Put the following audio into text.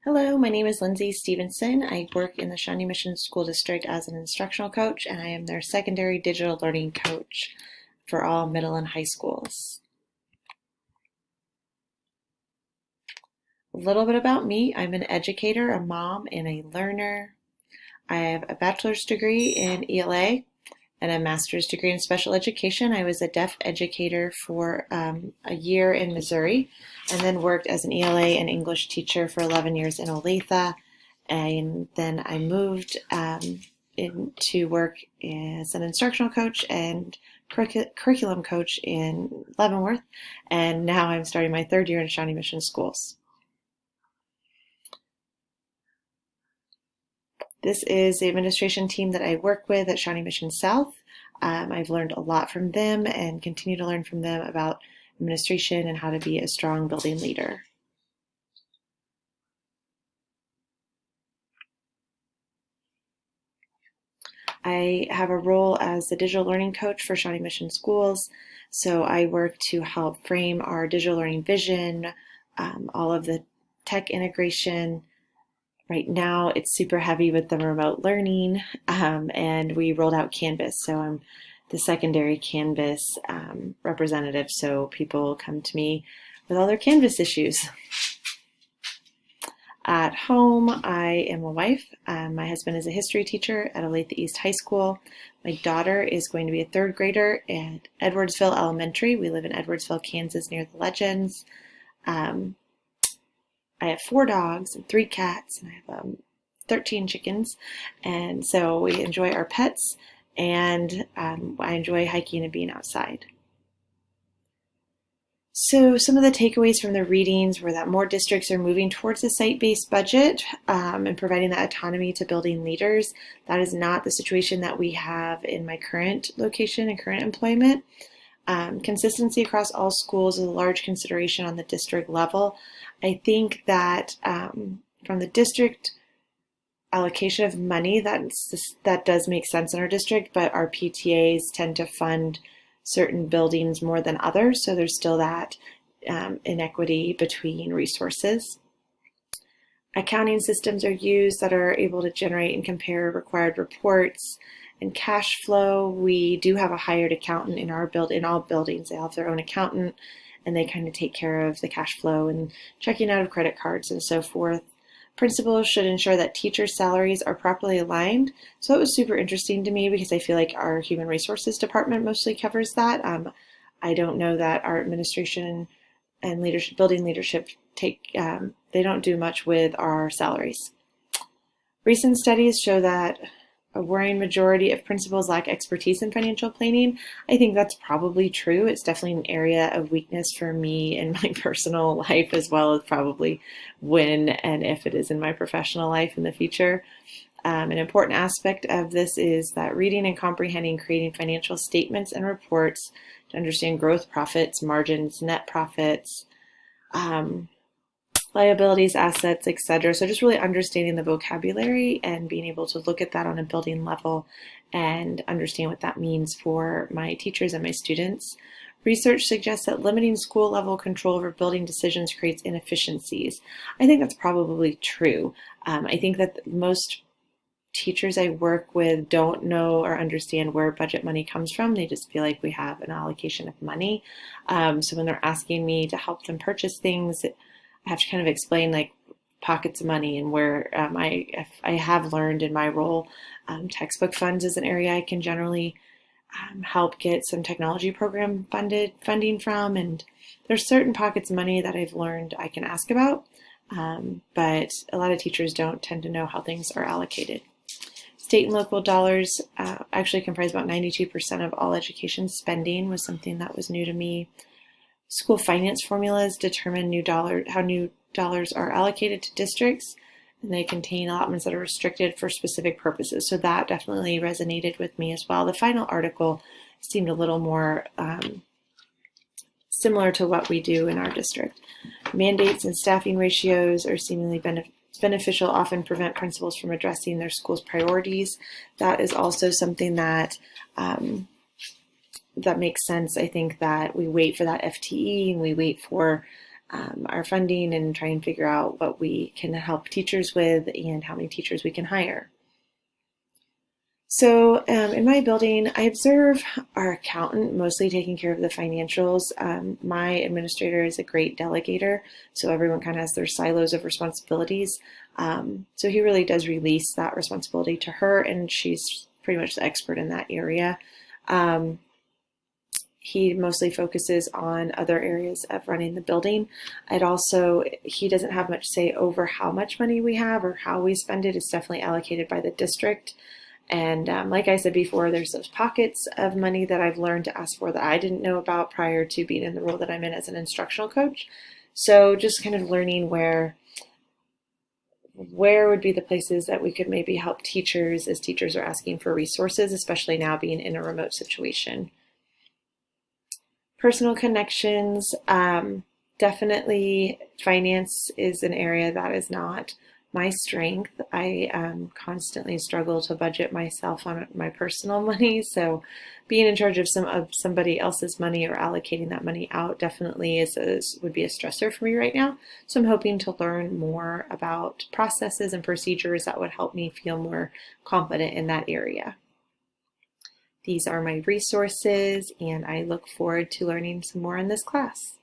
Hello, my name is Lindsay Stevenson. I work in the Shawnee Mission School District as an instructional coach, and I am their secondary digital learning coach for all middle and high schools. A little bit about me. I'm an educator, a mom, and a learner. I have a bachelor's degree in ELA and a master's degree in special education. I was a deaf educator for a year in Missouri and then worked as an ELA and English teacher for 11 years in Olathe. And then I moved in to work as an instructional coach and curriculum coach in Leavenworth. And now I'm starting my third year in Shawnee Mission Schools. This is the administration team that I work with at Shawnee Mission South. I've learned a lot from them and continue to learn from them about administration and how to be a strong building leader. I have a role as the digital learning coach for Shawnee Mission Schools. So I work to help frame our digital learning vision, all of the tech integration. Right now, it's super heavy with the remote learning, and we rolled out Canvas. So I'm the secondary Canvas representative, so people come to me with all their Canvas issues. At home, I am a wife. My husband is a history teacher at Olathe East High School. My daughter is going to be a third grader at Edwardsville Elementary. We live in Edwardsville, Kansas, near the Legends. I have 4 dogs and 3 cats, and I have 13 chickens, and so we enjoy our pets, and I enjoy hiking and being outside. So some of the takeaways from the readings were that more districts are moving towards a site-based budget and providing that autonomy to building leaders. That is not the situation that we have in my current location and current employment. Consistency across all schools is a large consideration on the district level. I think that from the district allocation of money, that does make sense in our district, but our PTAs tend to fund certain buildings more than others, so there's still that inequity between resources. Accounting systems are used that are able to generate and compare required reports. And cash flow, we do have a hired accountant in all buildings. They have their own accountant, and they kind of take care of the cash flow and checking out of credit cards and so forth. Principals should ensure that teachers' salaries are properly aligned. So it was super interesting to me because I feel like our human resources department mostly covers that. I don't know that our administration and leadership, building leadership, they don't do much with our salaries. Recent studies show that a worrying majority of principals lack expertise in financial planning. I think that's probably true. It's definitely an area of weakness for me in my personal life, as well as probably when and if it is in my professional life in the future. An important aspect of this is that reading and comprehending, creating financial statements and reports to understand growth, profits, margins, net profits, liabilities, assets, etc. So just really understanding the vocabulary and being able to look at that on a building level and understand what that means for my teachers and my students. Research suggests that limiting school level control over building decisions creates inefficiencies. I think that's probably true. I think that most teachers I work with don't know or understand where budget money comes from. They just feel like we have an allocation of money. So when they're asking me to help them purchase things, I have to kind of explain like pockets of money and where I have learned in my role. Textbook funds is an area I can generally help get some technology program funding from, and there's certain pockets of money that I've learned I can ask about, but a lot of teachers don't tend to know how things are allocated. State and local dollars actually comprise about 92% of all education spending, was something that was new to me. School finance formulas determine how new dollars are allocated to districts, and they contain allotments that are restricted for specific purposes. So that definitely resonated with me as well. The final article seemed a little more similar to what we do in our district. Mandates and staffing ratios are seemingly beneficial, often prevent principals from addressing their school's priorities. That is also something that that makes sense. I think that we wait for that FTE and we wait for our funding and try and figure out what we can help teachers with and how many teachers we can hire. So in my building, I observe our accountant mostly taking care of the financials. My administrator is a great delegator, so everyone kind of has their silos of responsibilities. So he really does release that responsibility to her, and she's pretty much the expert in that area. He mostly focuses on other areas of running the building. He doesn't have much say over how much money we have or how we spend it. It's definitely allocated by the district. And like I said before, there's those pockets of money that I've learned to ask for that I didn't know about prior to being in the role that I'm in as an instructional coach. So just kind of learning where would be the places that we could maybe help teachers as teachers are asking for resources, especially now being in a remote situation. Personal connections, definitely finance is an area that is not my strength. I constantly struggle to budget myself on my personal money, so being in charge of somebody else's money or allocating that money out definitely would be a stressor for me right now. So I'm hoping to learn more about processes and procedures that would help me feel more confident in that area. These are my resources, and I look forward to learning some more in this class.